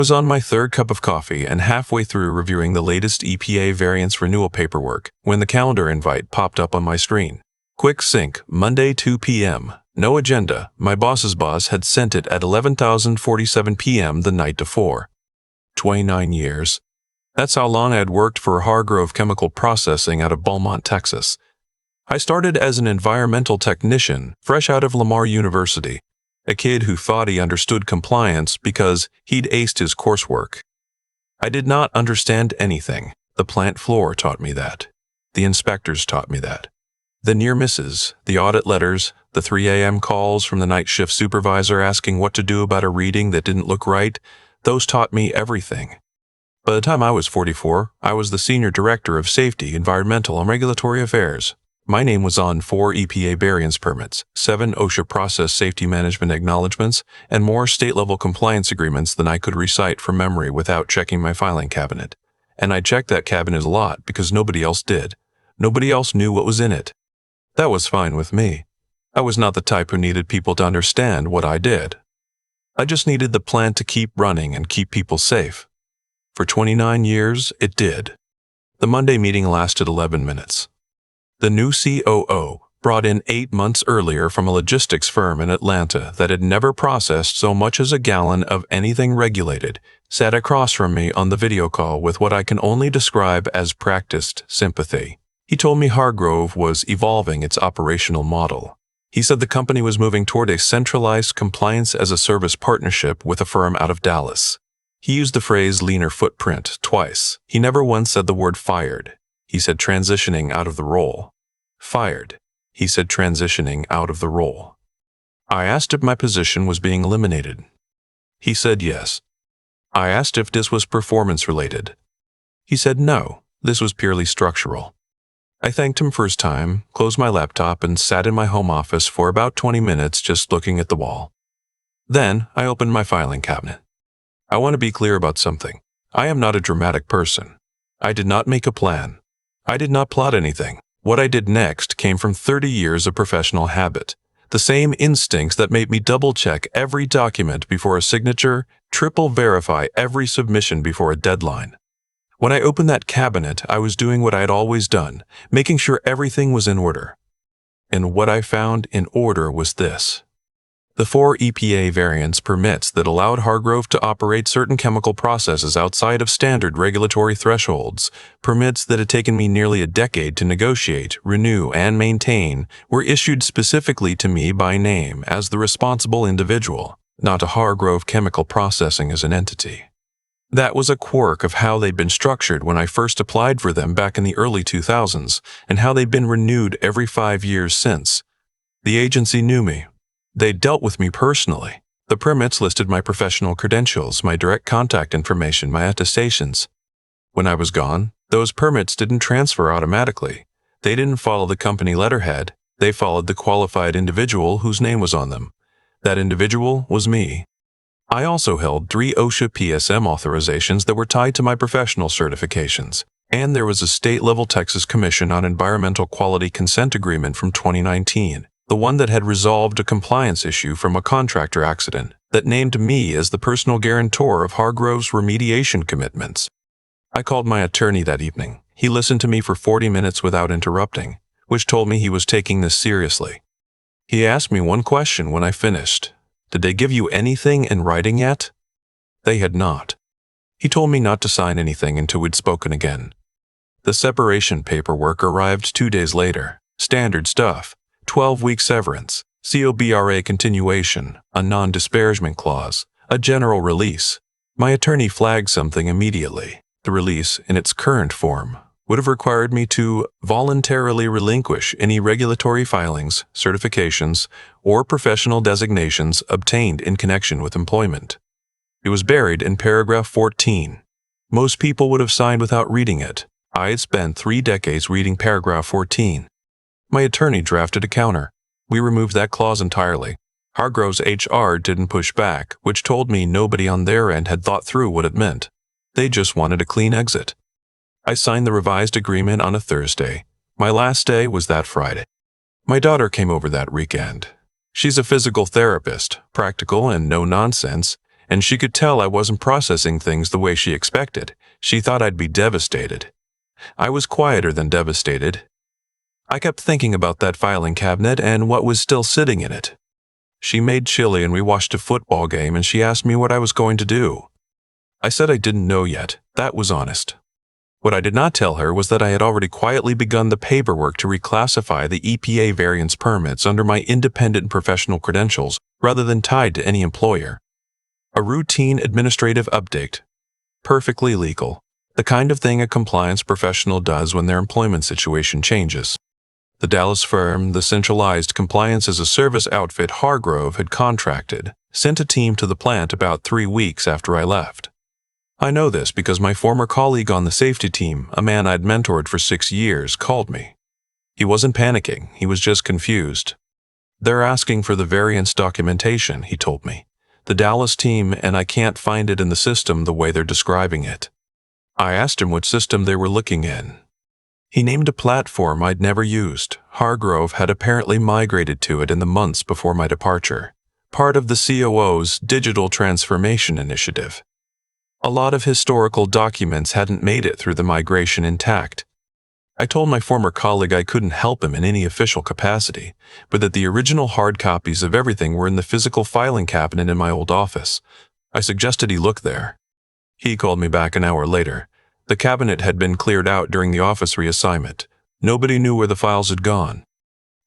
was on my third cup of coffee and halfway through reviewing the latest EPA variance renewal paperwork when the calendar invite popped up on my screen. Quick sync, Monday 2 p.m. No agenda. My boss's boss had sent it at 11:47 p.m. the night before. 29 years. That's how long I had worked for Hargrove Chemical Processing out of Beaumont, Texas. I started as an environmental technician, fresh out of Lamar University. A kid who thought he understood compliance because he'd aced his coursework. I did not understand anything. The plant floor taught me that. The inspectors taught me that. The near misses, the audit letters, the 3 a.m. calls from the night shift supervisor asking what to do about a reading that didn't look right, those taught me everything. By the time I was 44, I was the Senior Director of Safety, Environmental, and Regulatory Affairs. My name was on 4 EPA variance permits, 7 OSHA process safety management acknowledgments, and more state-level compliance agreements than I could recite from memory without checking my filing cabinet. And I checked that cabinet a lot because nobody else did. Nobody else knew what was in it. That was fine with me. I was not the type who needed people to understand what I did. I just needed the plant to keep running and keep people safe. For 29 years, it did. The Monday meeting lasted 11 minutes. The new COO, brought in 8 months earlier from a logistics firm in Atlanta that had never processed so much as a gallon of anything regulated, sat across from me on the video call with what I can only describe as practiced sympathy. He told me Hargrove was evolving its operational model. He said the company was moving toward a centralized compliance-as-a-service partnership with a firm out of Dallas. He used the phrase leaner footprint twice. He never once said the word fired. He said transitioning out of the role. Fired. He said transitioning out of the role. I asked if my position was being eliminated. He said yes. I asked if this was performance-related. He said no, this was purely structural. I thanked him for his time, closed my laptop, and sat in my home office for about 20 minutes just looking at the wall. Then I opened my filing cabinet. I want to be clear about something. I am not a dramatic person. I did not make a plan. I did not plot anything. What I did next came from 30 years of professional habit. The same instincts that made me double-check every document before a signature, triple verify every submission before a deadline. When I opened that cabinet, I was doing what I had always done, making sure everything was in order. And what I found in order was this. The 4 EPA variance permits that allowed Hargrove to operate certain chemical processes outside of standard regulatory thresholds, permits that had taken me nearly a decade to negotiate, renew, and maintain, were issued specifically to me by name as the responsible individual, not to Hargrove Chemical Processing as an entity. That was a quirk of how they'd been structured when I first applied for them back in the early 2000s, and how they'd been renewed every 5 years since. The agency knew me. They dealt with me personally. The permits listed my professional credentials, my direct contact information, my attestations. When I was gone, those permits didn't transfer automatically. They didn't follow the company letterhead. They followed the qualified individual whose name was on them. That individual was me. I also held 3 OSHA PSM authorizations that were tied to my professional certifications. And there was a state-level Texas Commission on Environmental Quality Consent Agreement from 2019. The one that had resolved a compliance issue from a contractor accident that named me as the personal guarantor of Hargrove's remediation commitments. I called my attorney that evening. He listened to me for 40 minutes without interrupting, which told me he was taking this seriously. He asked me one question when I finished. Did they give you anything in writing yet? They had not. He told me not to sign anything until we'd spoken again. The separation paperwork arrived 2 days later. Standard stuff. 12-week severance, COBRA continuation, a non-disparagement clause, a general release. My attorney flagged something immediately. The release, in its current form, would have required me to voluntarily relinquish any regulatory filings, certifications, or professional designations obtained in connection with employment. It was buried in paragraph 14. Most people would have signed without reading it. I had spent 3 decades reading paragraph 14. My attorney drafted a counter. We removed that clause entirely. Hargrove's HR didn't push back, which told me nobody on their end had thought through what it meant. They just wanted a clean exit. I signed the revised agreement on a Thursday. My last day was that Friday. My daughter came over that weekend. She's a physical therapist, practical and no nonsense, and she could tell I wasn't processing things the way she expected. She thought I'd be devastated. I was quieter than devastated. I kept thinking about that filing cabinet and what was still sitting in it. She made chili and we watched a football game, and she asked me what I was going to do. I said I didn't know yet. That was honest. What I did not tell her was that I had already quietly begun the paperwork to reclassify the EPA variance permits under my independent professional credentials rather than tied to any employer. A routine administrative update. Perfectly legal. The kind of thing a compliance professional does when their employment situation changes. The Dallas firm, the centralized compliance-as-a-service outfit Hargrove had contracted, sent a team to the plant about 3 weeks after I left. I know this because my former colleague on the safety team, a man I'd mentored for 6 years, called me. He wasn't panicking, he was just confused. "They're asking for the variance documentation," he told me. "The Dallas team, and I can't find it in the system the way they're describing it." I asked him what system they were looking in. He named a platform I'd never used. Hargrove had apparently migrated to it in the months before my departure, part of the COO's digital transformation initiative. A lot of historical documents hadn't made it through the migration intact. I told my former colleague I couldn't help him in any official capacity, but that the original hard copies of everything were in the physical filing cabinet in my old office. I suggested he look there. He called me back an hour later. The cabinet had been cleared out during the office reassignment. Nobody knew where the files had gone.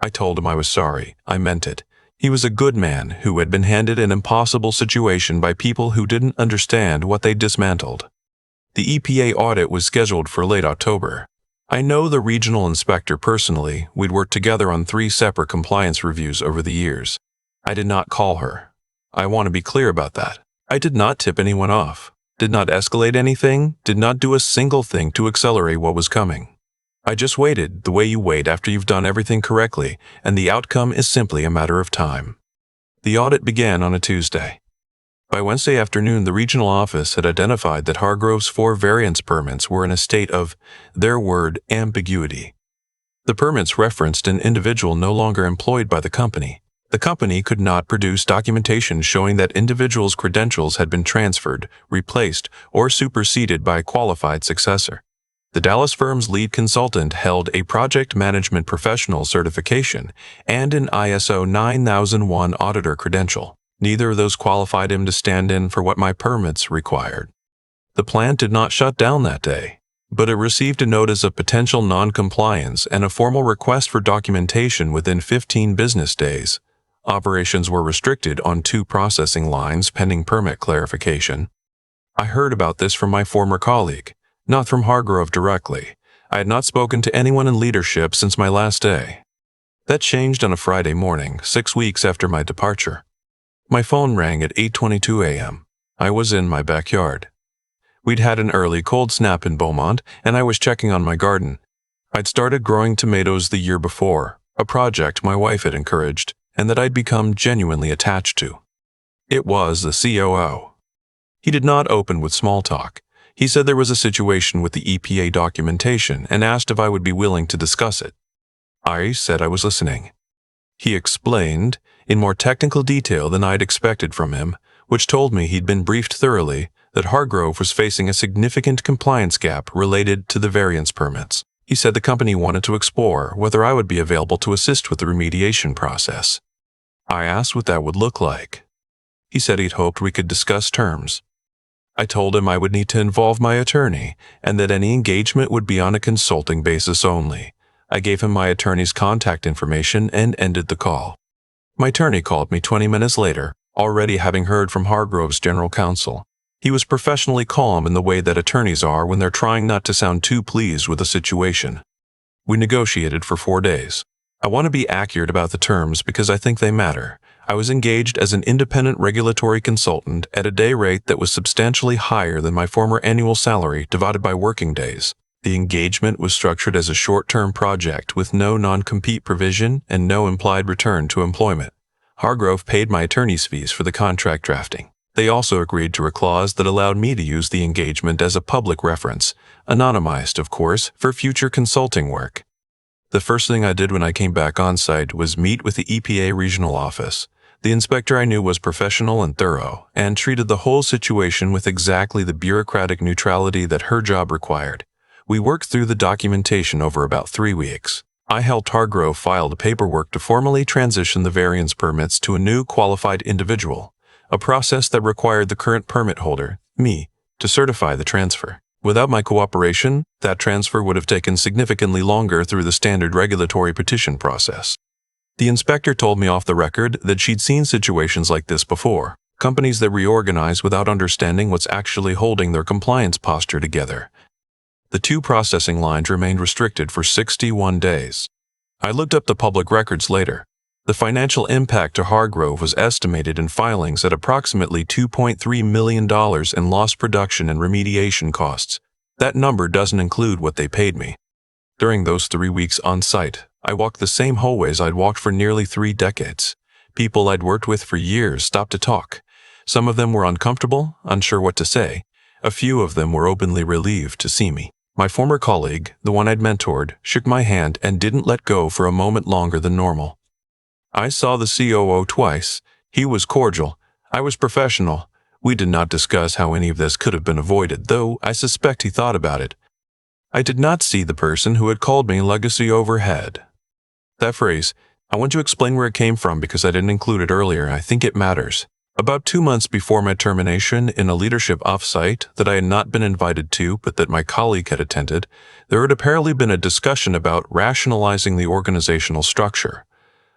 I told him I was sorry. I meant it. He was a good man who had been handed an impossible situation by people who didn't understand what they'd dismantled. The EPA audit was scheduled for late October. I know the regional inspector personally. We'd worked together on 3 separate compliance reviews over the years. I did not call her. I want to be clear about that. I did not tip anyone off. Did not escalate anything, did not do a single thing to accelerate what was coming. I just waited the way you wait after you've done everything correctly, and the outcome is simply a matter of time. The audit began on a Tuesday. By Wednesday afternoon, the regional office had identified that Hargrove's 4 variance permits were in a state of, their word, ambiguity. The permits referenced an individual no longer employed by the company. The company could not produce documentation showing that individual's credentials had been transferred, replaced, or superseded by a qualified successor. The Dallas firm's lead consultant held a project management professional certification and an ISO 9001 auditor credential. Neither of those qualified him to stand in for what my permits required. The plant did not shut down that day, but it received a notice of potential non-compliance and a formal request for documentation within 15 business days. Operations were restricted on 2 processing lines pending permit clarification. I heard about this from my former colleague, not from Hargrove directly. I had not spoken to anyone in leadership since my last day. That changed on a Friday morning, 6 weeks after my departure. My phone rang at 8:22 a.m. I was in my backyard. We'd had an early cold snap in Beaumont, and I was checking on my garden. I'd started growing tomatoes the year before, a project my wife had encouraged, and that I'd become genuinely attached to. It was the COO. He did not open with small talk. He said there was a situation with the EPA documentation and asked if I would be willing to discuss it. I said I was listening. He explained, in more technical detail than I'd expected from him, which told me he'd been briefed thoroughly, that Hargrove was facing a significant compliance gap related to the variance permits. He said the company wanted to explore whether I would be available to assist with the remediation process. I asked what that would look like. He said he'd hoped we could discuss terms. I told him I would need to involve my attorney and that any engagement would be on a consulting basis only. I gave him my attorney's contact information and ended the call. My attorney called me 20 minutes later, already having heard from Hargrove's general counsel. He was professionally calm in the way that attorneys are when they're trying not to sound too pleased with a situation. We negotiated for 4 days. I want to be accurate about the terms because I think they matter. I was engaged as an independent regulatory consultant at a day rate that was substantially higher than my former annual salary divided by working days. The engagement was structured as a short-term project with no non-compete provision and no implied return to employment. Hargrove paid my attorney's fees for the contract drafting. They also agreed to a clause that allowed me to use the engagement as a public reference, anonymized, of course, for future consulting work. The first thing I did when I came back on site was meet with the EPA regional office. The inspector I knew was professional and thorough, and treated the whole situation with exactly the bureaucratic neutrality that her job required. We worked through the documentation over about 3 weeks. I helped Hargrove file the paperwork to formally transition the variance permits to a new qualified individual, a process that required the current permit holder, me, to certify the transfer. Without my cooperation, that transfer would have taken significantly longer through the standard regulatory petition process. The inspector told me off the record that she'd seen situations like this before, companies that reorganize without understanding what's actually holding their compliance posture together. The 2 processing lines remained restricted for 61 days. I looked up the public records later. The financial impact to Hargrove was estimated in filings at approximately $2.3 million in lost production and remediation costs. That number doesn't include what they paid me. During those 3 weeks on site, I walked the same hallways I'd walked for nearly 3 decades. People I'd worked with for years stopped to talk. Some of them were uncomfortable, unsure what to say. A few of them were openly relieved to see me. My former colleague, the one I'd mentored, shook my hand and didn't let go for a moment longer than normal. I saw the COO twice. He was cordial. I was professional. We did not discuss how any of this could have been avoided, though I suspect he thought about it. I did not see the person who had called me legacy overhead. That phrase, I want to explain where it came from because I didn't include it earlier. I think it matters. About 2 months before my termination, in a leadership offsite that I had not been invited to but that my colleague had attended, there had apparently been a discussion about rationalizing the organizational structure.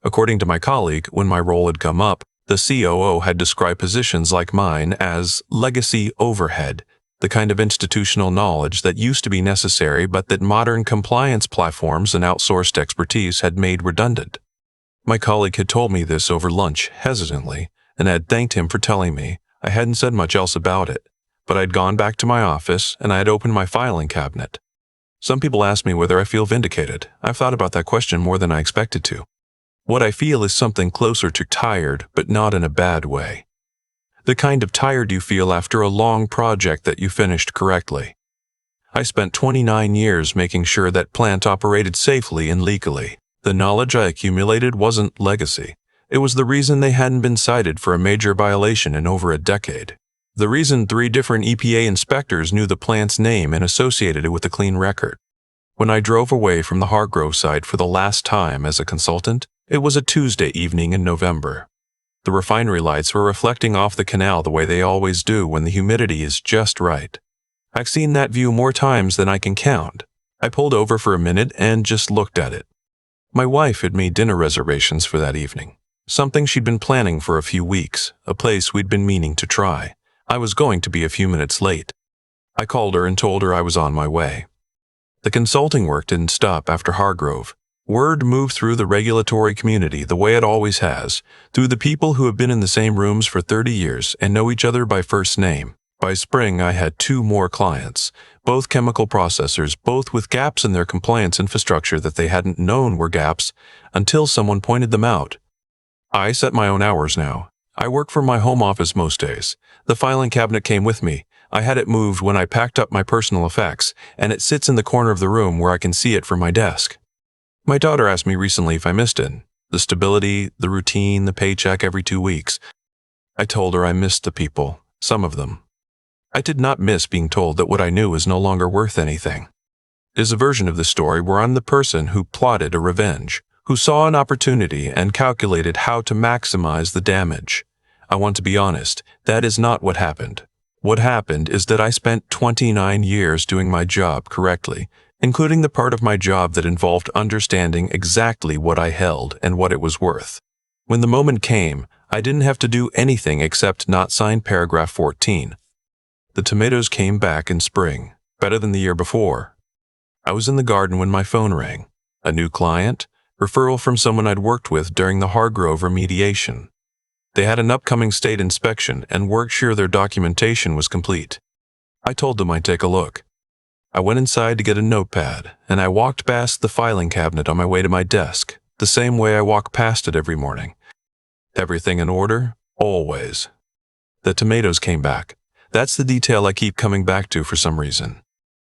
According to my colleague, when my role had come up, the COO had described positions like mine as legacy overhead, the kind of institutional knowledge that used to be necessary but that modern compliance platforms and outsourced expertise had made redundant. My colleague had told me this over lunch, hesitantly, and I had thanked him for telling me. I hadn't said much else about it, but I'd gone back to my office and I had opened my filing cabinet. Some people ask me whether I feel vindicated. I've thought about that question more than I expected to. What I feel is something closer to tired, but not in a bad way. The kind of tired you feel after a long project that you finished correctly. I spent 29 years making sure that plant operated safely and legally. The knowledge I accumulated wasn't legacy. It was the reason they hadn't been cited for a major violation in over a decade. The reason 3 different EPA inspectors knew the plant's name and associated it with a clean record. When I drove away from the Hargrove site for the last time as a consultant, it was a Tuesday evening in November. The refinery lights were reflecting off the canal the way they always do when the humidity is just right. I've seen that view more times than I can count. I pulled over for a minute and just looked at it. My wife had made dinner reservations for that evening. Something she'd been planning for a few weeks, a place we'd been meaning to try. I was going to be a few minutes late. I called her and told her I was on my way. The consulting work didn't stop after Hargrove. Word moved through the regulatory community the way it always has, through the people who have been in the same rooms for 30 years and know each other by first name. By spring, I had 2 more clients, both chemical processors, both with gaps in their compliance infrastructure that they hadn't known were gaps until someone pointed them out. I set my own hours now. I work from my home office most days. The filing cabinet came with me. I had it moved when I packed up my personal effects, and it sits in the corner of the room where I can see it from my desk. My daughter asked me recently if I missed it. The stability, the routine, the paycheck every 2 weeks. I told her I missed the people, some of them. I did not miss being told that what I knew was no longer worth anything. It is a version of the story where I'm the person who plotted a revenge, who saw an opportunity and calculated how to maximize the damage. I want to be honest, that is not what happened. What happened is that I spent 29 years doing my job correctly, including the part of my job that involved understanding exactly what I held and what it was worth. When the moment came, I didn't have to do anything except not sign paragraph 14. The tomatoes came back in spring, better than the year before. I was in the garden when my phone rang. A new client, referral from someone I'd worked with during the Hargrove remediation. They had an upcoming state inspection and weren't sure their documentation was complete. I told them I'd take a look. I went inside to get a notepad, and I walked past the filing cabinet on my way to my desk, the same way I walk past it every morning. Everything in order? Always. The tomatoes came back. That's the detail I keep coming back to for some reason.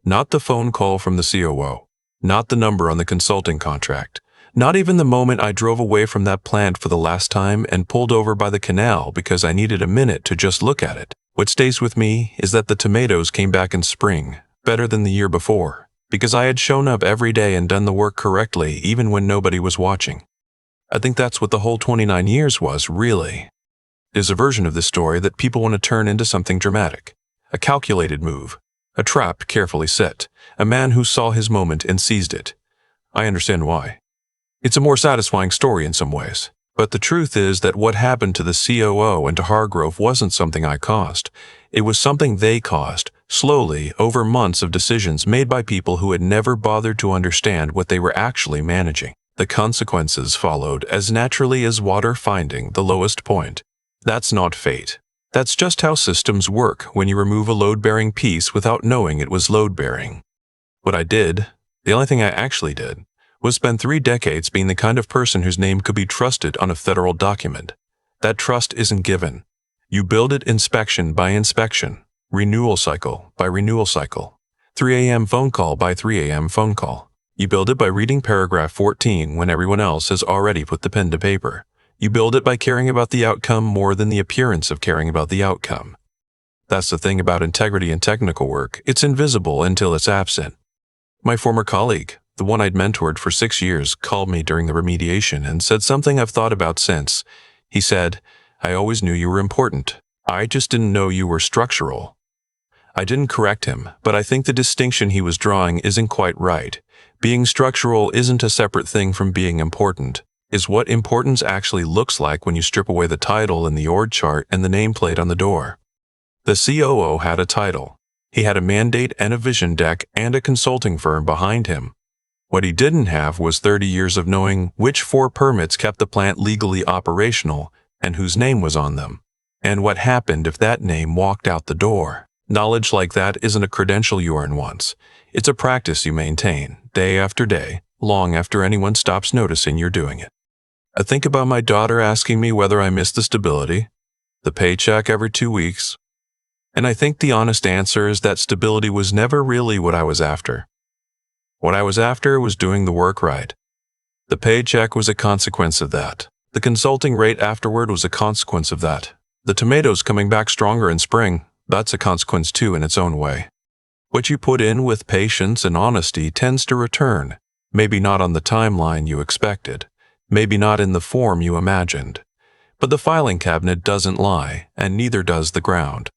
Not the phone call from the COO, not the number on the consulting contract, Not even the moment I drove away from that plant for the last time and pulled over by the canal because I needed a minute to just look at it. What stays with me is that the tomatoes came back in spring, better than the year before, because I had shown up every day and done the work correctly even when nobody was watching. I think that's what the whole 29 years was, really. There's a version of this story that people want to turn into something dramatic. A calculated move. A trap carefully set. A man who saw his moment and seized it. I understand why. It's a more satisfying story in some ways. But the truth is that what happened to the COO and to Hargrove wasn't something I caused. It was something they caused, slowly, over months of decisions made by people who had never bothered to understand what they were actually managing. The consequences followed as naturally as water finding the lowest point. That's not fate. That's just how systems work when you remove a load-bearing piece without knowing it was load-bearing. What I did, the only thing I actually did, was spend 3 decades being the kind of person whose name could be trusted on a federal document. That trust isn't given. You build it inspection by inspection, renewal cycle by renewal cycle, 3 a.m. phone call by 3 a.m. phone call. You build it by reading paragraph 14 when everyone else has already put the pen to paper. You build it by caring about the outcome more than the appearance of caring about the outcome. That's the thing about integrity in technical work. It's invisible until it's absent. My former colleague, the one I'd mentored for 6 years, called me during the remediation and said something I've thought about since. He said, "I always knew you were important. I just didn't know you were structural." I didn't correct him, but I think the distinction he was drawing isn't quite right. Being structural isn't a separate thing from being important. Is what importance actually looks like when you strip away the title and the org chart and the nameplate on the door. The COO had a title. He had a mandate and a vision deck and a consulting firm behind him. What he didn't have was 30 years of knowing which 4 permits kept the plant legally operational and whose name was on them, and what happened if that name walked out the door. Knowledge like that isn't a credential you earn once. It's a practice you maintain, day after day, long after anyone stops noticing you're doing it. I think about my daughter asking me whether I miss the stability, the paycheck every 2 weeks, and I think the honest answer is that stability was never really what I was after. What I was after was doing the work right. The paycheck was a consequence of that. The consulting rate afterward was a consequence of that. The tomatoes coming back stronger in spring, that's a consequence too in its own way. What you put in with patience and honesty tends to return, maybe not on the timeline you expected, maybe not in the form you imagined. But the filing cabinet doesn't lie, and neither does the ground.